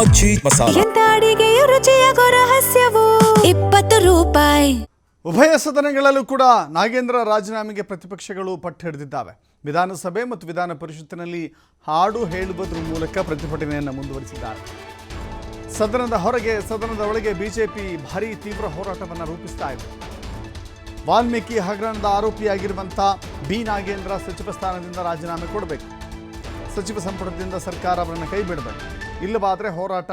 ಮಜ್ಜಿ ಮಸಾಲ ಎಂತ ಅಡಿಗೆಯ ರುಚಿಯಾಗೋ ರಹಸ್ಯವು 20 ರೂಪಾಯಿ. ಉಭಯ ಸದನಗಳಲ್ಲೂ ಕೂಡ ನಾಗೇಂದ್ರ ರಾಜೀನಾಮೆಗೆ ಪ್ರತಿಪಕ್ಷಗಳು ಪಟ್ಟು ಹಿಡಿದಿದ್ದಾವೆ. ವಿಧಾನಸಭೆ ಮತ್ತು ವಿಧಾನ ಪರಿಷತ್ತಿನಲ್ಲಿ ಹಾಡು ಹೇಳುವುದರ ಮೂಲಕ ಪ್ರತಿಭಟನೆಯನ್ನು ಮುಂದುವರಿಸಿದ್ದಾರೆ. ಸದನದ ಹೊರಗೆ ಸದನದ ಒಳಗೆ ಬಿಜೆಪಿ ಭಾರೀ ತೀವ್ರ ಹೋರಾಟವನ್ನು ರೂಪಿಸ್ತಾ ಇದೆ. ವಾಲ್ಮೀಕಿ ಹಗರಣದ ಆರೋಪಿಯಾಗಿರುವಂಥ ಬಿ ನಾಗೇಂದ್ರ ಸಚಿವ ಸ್ಥಾನದಿಂದ ರಾಜೀನಾಮೆ ಕೊಡಬೇಕು, ಸಚಿವ ಸಂಪುಟದಿಂದ ಸರ್ಕಾರ ಅವರನ್ನು ಕೈ ಬಿಡಬೇಕು, ಇಲ್ಲವಾದರೆ ಹೋರಾಟ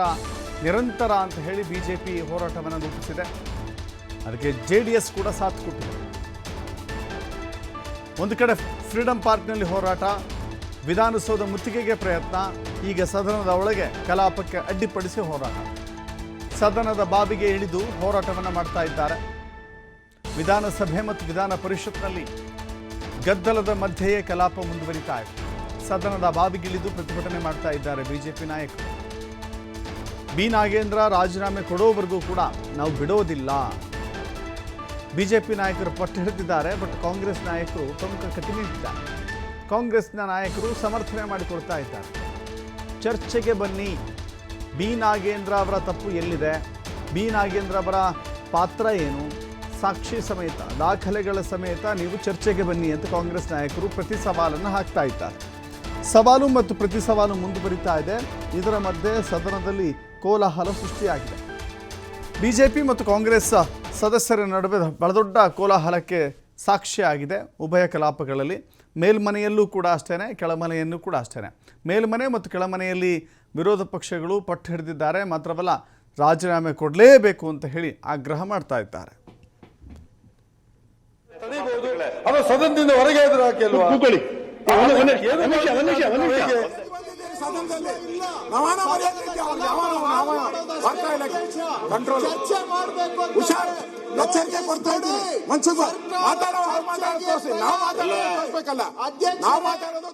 ನಿರಂತರ ಅಂತ ಹೇಳಿ ಬಿಜೆಪಿ ಹೋರಾಟವನ್ನು ರೂಪಿಸಿದೆ. ಅದಕ್ಕೆ JDS ಕೂಡ ಸಾಥ್ ಕೊಟ್ಟಿದೆ. ಒಂದು ಕಡೆ ಫ್ರೀಡಂ ಪಾರ್ಕ್ನಲ್ಲಿ ಹೋರಾಟ, ವಿಧಾನಸೌಧ ಮುತ್ತಿಗೆಗೆ ಪ್ರಯತ್ನ, ಈಗ ಸದನದ ಒಳಗೆ ಕಲಾಪಕ್ಕೆ ಅಡ್ಡಿಪಡಿಸಿ ಹೋರಾಟ, ಸದನದ ಬಾವಿಗೆ ಇಳಿದು ಹೋರಾಟವನ್ನು ಮಾಡ್ತಾ ಇದ್ದಾರೆ. ವಿಧಾನಸಭೆ ಮತ್ತು ವಿಧಾನ ಪರಿಷತ್ನಲ್ಲಿ ಗದ್ದಲದ ಮಧ್ಯೆಯೇ ಕಲಾಪ ಮುಂದುವರಿತಾ ಇದೆ. ಸದನದ ಬಾವಿಗಿಳಿದು ಪ್ರತಿಭಟನೆ ಮಾಡ್ತಾ ಇದ್ದಾರೆ ಬಿಜೆಪಿ ನಾಯಕರು. ಬಿ ನಾಗೇಂದ್ರ ರಾಜೀನಾಮೆ ಕೊಡೋವರೆಗೂ ಕೂಡ ನಾವು ಬಿಡೋದಿಲ್ಲ. ಬಿಜೆಪಿ ನಾಯಕರು ಪಟ್ಟು ಹಿಡಿದಿದ್ದಾರೆ. ಬಟ್ ಕಾಂಗ್ರೆಸ್ ನಾಯಕರು ಪ್ರಮುಖ ಕಟಿ ನಿಂತಿದ್ದಾರೆ. ಕಾಂಗ್ರೆಸ್ನ ನಾಯಕರು ಸಮರ್ಥನೆ ಮಾಡಿಕೊಡ್ತಾ ಇದ್ದಾರೆ. ಚರ್ಚೆಗೆ ಬನ್ನಿ, ಬಿ ನಾಗೇಂದ್ರ ಅವರ ತಪ್ಪು ಎಲ್ಲಿದೆ, ಬಿ ನಾಗೇಂದ್ರ ಅವರ ಪಾತ್ರ ಏನು, ಸಾಕ್ಷಿ ಸಮೇತ ದಾಖಲೆಗಳ ಸಮೇತ ನೀವು ಚರ್ಚೆಗೆ ಬನ್ನಿ ಅಂತ ಕಾಂಗ್ರೆಸ್ ನಾಯಕರು ಪ್ರತಿ ಸವಾಲನ್ನು ಹಾಕ್ತಾ ಇದ್ದಾರೆ. ಸವಾಲು ಮತ್ತು ಪ್ರತಿ ಸವಾಲು ಮುಂದುವರಿತಾ ಇದೆ. ಇದರ ಮಧ್ಯೆ ಸದನದಲ್ಲಿ ಕೋಲಾಹಲ ಸೃಷ್ಟಿಯಾಗಿದೆ. ಬಿಜೆಪಿ ಮತ್ತು ಕಾಂಗ್ರೆಸ್ ಸದಸ್ಯರ ನಡುವೆ ಬಹಳ ಕೋಲಾಹಲಕ್ಕೆ ಸಾಕ್ಷಿಯಾಗಿದೆ. ಉಭಯ ಕಲಾಪಗಳಲ್ಲಿ ಮೇಲ್ಮನೆಯಲ್ಲೂ ಕೂಡ ಅಷ್ಟೇ, ಕೆಳಮನೆಯಲ್ಲೂ ಕೂಡ ಅಷ್ಟೇ. ಮೇಲ್ಮನೆ ಮತ್ತು ಕೆಳಮನೆಯಲ್ಲಿ ವಿರೋಧ ಪಕ್ಷಗಳು ಪಟ್ಟು ಹಿಡಿದಿದ್ದಾರೆ. ಮಾತ್ರವಲ್ಲ, ರಾಜೀನಾಮೆ ಕೊಡಲೇಬೇಕು ಅಂತ ಹೇಳಿ ಆಗ್ರಹ ಮಾಡ್ತಾ ಇದ್ದಾರೆ. ಸದನದಿಂದ ಹೊರಗೆ ಎಚ್ಚರಿಕೆ ಕೊಡ್ತಾ ಇದ್ದೀವಿ. ಮನ್ಸೂರ್ ಮಾತಾಡೋ ನಾವು ಮಾತಾಡೋದು